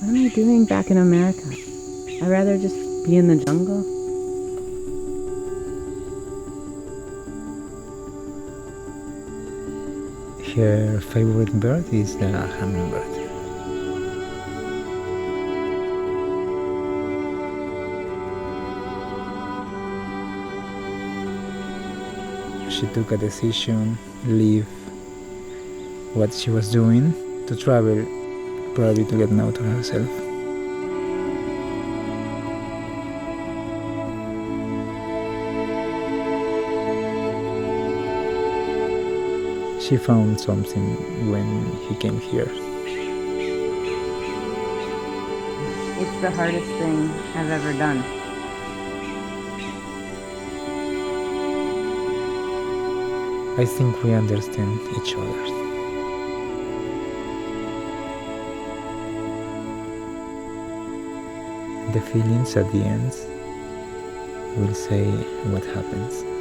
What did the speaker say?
What am I doing back in America? I'd rather just be in the jungle. Her favorite bird is the hummingbird. She took a decision, leave what she was doing to travel, probably to get know to herself. She found something when he came here. It's the hardest thing I've ever done. I think we understand each other. The feelings at the end will say what happens.